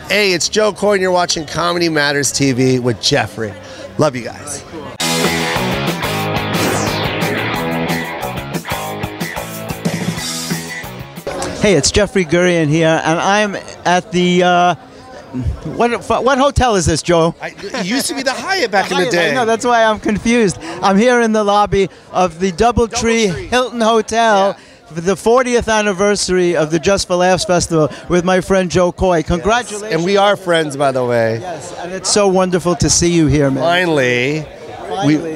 Hey, it's Jo Koy, and you're watching Comedy Matters TV with Jeffrey. Love you guys. Hey, it's Jeffrey Gurian here, and I'm at the, what hotel is this, Joe? It used to be the Hyatt back in the day. No, that's why I'm confused. I'm here in the lobby of the Doubletree Hilton Hotel for the 40th anniversary of the Just for Laughs Festival with my friend Jo Koy. Congratulations. Yes. And we are friends, by the way. Yes, and it's so wonderful to see you here, man. Finally.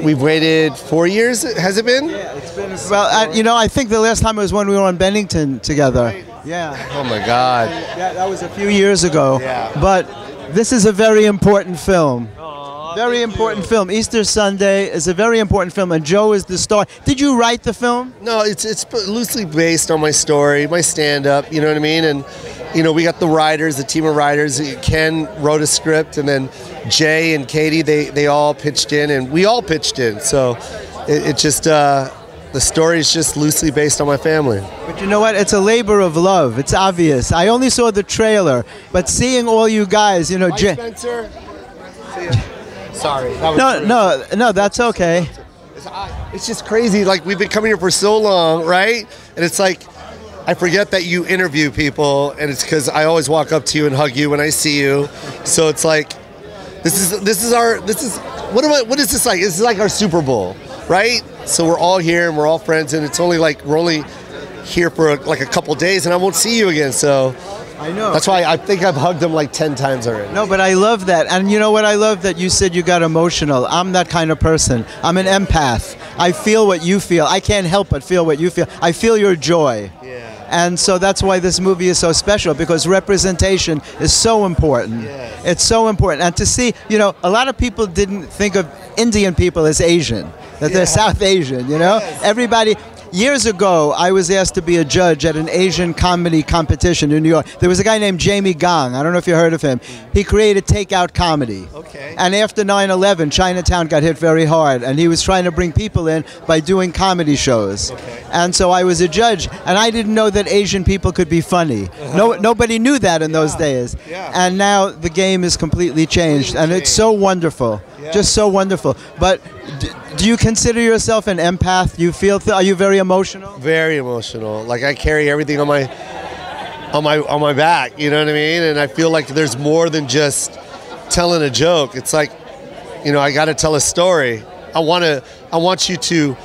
We've waited 4 years, has it been? Yeah, it's been. Well, you know, I think the last time was when we were on Bennington together. Right. Yeah. Oh my God. Yeah, that was a few years ago. Yeah. But this is a very important film. Very important film. Easter Sunday is a very important film, and Joe is the star. Did you write the film? No, it's loosely based on my story, my stand-up, you know what I mean? And, you know, we got the writers, the team of writers. Ken wrote a script, and then Jay and Katie, they all pitched in, and we all pitched in. So it just, the story is just loosely based on my family. But you know what? It's a labor of love. It's obvious. I only saw the trailer, but seeing all you guys, you know, Jay. Spencer. Sorry. No, that's okay. It's just crazy. Like, we've been coming here for so long, right? And it's like, I forget that you interview people, and it's because I always walk up to you and hug you when I see you. So it's like, what is this like? This is like our Super Bowl, right? So we're all here and we're all friends, and it's only like we're only here for like a couple days, and I won't see you again. So I know. That's why I think I've hugged him like 10 times already. No, but I love that. And you know what? I love that you said you got emotional. I'm that kind of person. I'm an empath. I feel what you feel. I can't help but feel what you feel. I feel your joy. Yeah. And so that's why this movie is so special, because representation is so important. Yes. It's so important. And to see, you know, a lot of people didn't think of Indian people as Asian, that they're South Asian, you know? Yes. Everybody. Years ago, I was asked to be a judge at an Asian comedy competition in New York. There was a guy named Jamie Gong. I don't know if you heard of him. He created takeout comedy. Okay. And after 9/11, Chinatown got hit very hard, and he was trying to bring people in by doing comedy shows. Okay. And so I was a judge, and I didn't know that Asian people could be funny. Nobody knew that in those days. Yeah. And now the game is completely changed, and it's so wonderful. Yeah. Just so wonderful. But do you consider yourself an empath? You feel? Are you very emotional? Very emotional. Like, I carry everything on my back. You know what I mean? And I feel like there's more than just telling a joke. It's like, you know, I got to tell a story. I want you to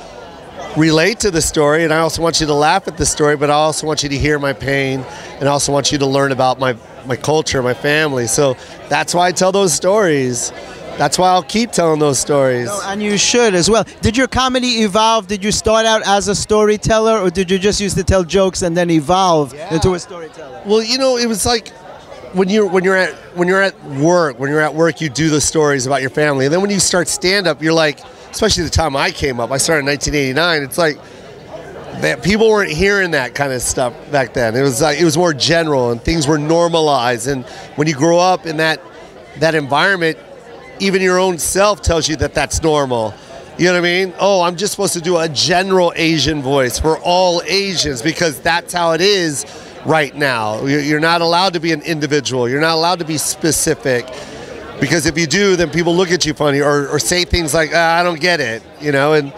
relate to the story, and I also want you to laugh at the story. But I also want you to hear my pain, and I also want you to learn about my culture, my family. So that's why I tell those stories. That's why I'll keep telling those stories. No, and you should as well. Did your comedy evolve? Did you start out as a storyteller, or did you just used to tell jokes and then evolve into a storyteller? Well, you know, it was like when you're at work, you do the stories about your family, and then when you start stand up, you're like, especially the time I came up, I started in 1989. It's like that people weren't hearing that kind of stuff back then. It was like, it was more general, and things were normalized. And when you grow up in that environment, even your own self tells you that that's normal. You know what I mean? Oh, I'm just supposed to do a general Asian voice for all Asians because that's how it is right now. You're not allowed to be an individual. You're not allowed to be specific, because if you do, then people look at you funny or say things like, I don't get it, you know? And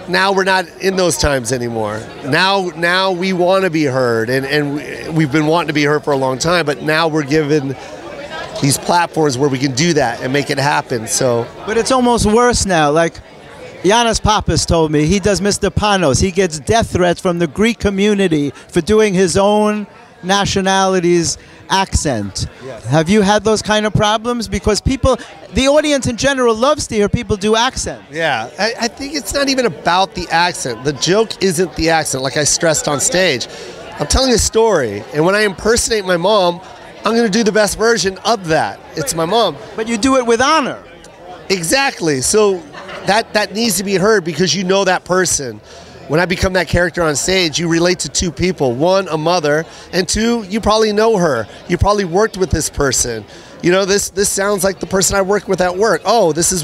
now we're not in those times anymore. Now we want to be heard, and we've been wanting to be heard for a long time, but now we're given these platforms where we can do that and make it happen. So, but it's almost worse now. Like Yanis Pappas told me, he does Mr. Panos. He gets death threats from the Greek community for doing his own nationality's accent. Yes. Have you had those kind of problems? Because people, the audience in general loves to hear people do accents. Yeah, I think it's not even about the accent. The joke isn't the accent, like I stressed on stage. I'm telling a story, and when I impersonate my mom, I'm going to do the best version of that. It's my mom. But you do it with honor. Exactly. So that needs to be heard, because you know that person. When I become that character on stage, you relate to two people. One, a mother, and two, you probably know her. You probably worked with this person. You know, this sounds like the person I work with at work. Oh, this is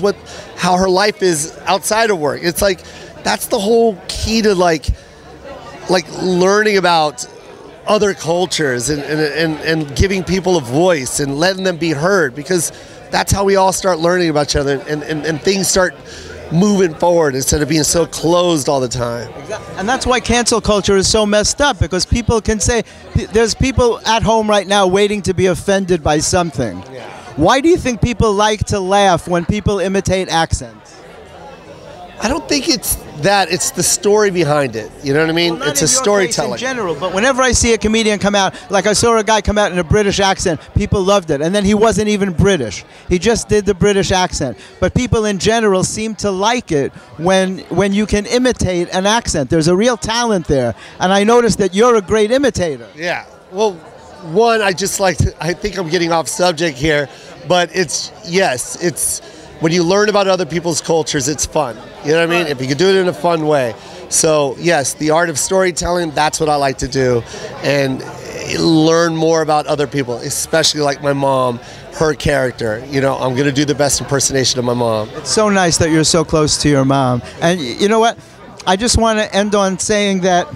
how her life is outside of work. It's like, that's the whole key to like learning about other cultures and giving people a voice and letting them be heard, because that's how we all start learning about each other and things start moving forward instead of being so closed all the time. Exactly. And that's why cancel culture is so messed up, because people can say, there's people at home right now waiting to be offended by something. Yeah. Why do you think people like to laugh when people imitate accents? I don't think it's that. It's the story behind it. You know what I mean? Well, it's a storytelling. In general, but whenever I see a comedian come out, like I saw a guy come out in a British accent, people loved it. And then he wasn't even British. He just did the British accent. But people in general seem to like it when you can imitate an accent. There's a real talent there. And I noticed that you're a great imitator. Yeah. Well, one, I just like to, I think I'm getting off subject here, but it's when you learn about other people's cultures, it's fun. You know what I mean? If you can do it in a fun way. So yes, the art of storytelling, that's what I like to do. And learn more about other people, especially like my mom, her character. You know, I'm going to do the best impersonation of my mom. It's so nice that you're so close to your mom. And you know what? I just want to end on saying that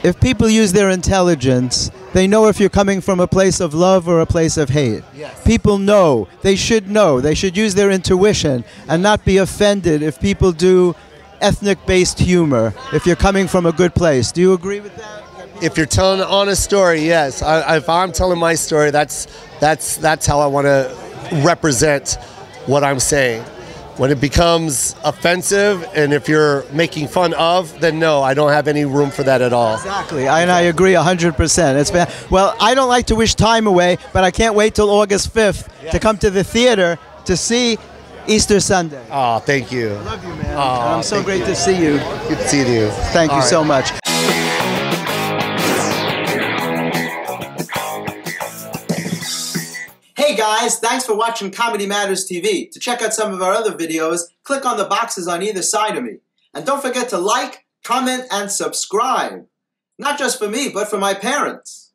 if people use their intelligence, they know if you're coming from a place of love or a place of hate. Yes. People know. They should know. They should use their intuition and not be offended if people do ethnic-based humor, if you're coming from a good place. Do you agree with that? If you're telling an honest story, yes. If I'm telling my story, that's how I want to represent what I'm saying. When it becomes offensive, and if you're making fun of, then no, I don't have any room for that at all. Exactly, and I agree 100%. It's been, well, I don't like to wish time away, but I can't wait till August 5th to come to the theater to see Easter Sunday. Oh, thank you. I love you, man. Oh, I'm so great to see you. Good seeing you. Thank you so much. Hey guys, thanks for watching Comedy Matters TV. To check out some of our other videos, click on the boxes on either side of me. And don't forget to like, comment, and subscribe. Not just for me, but for my parents.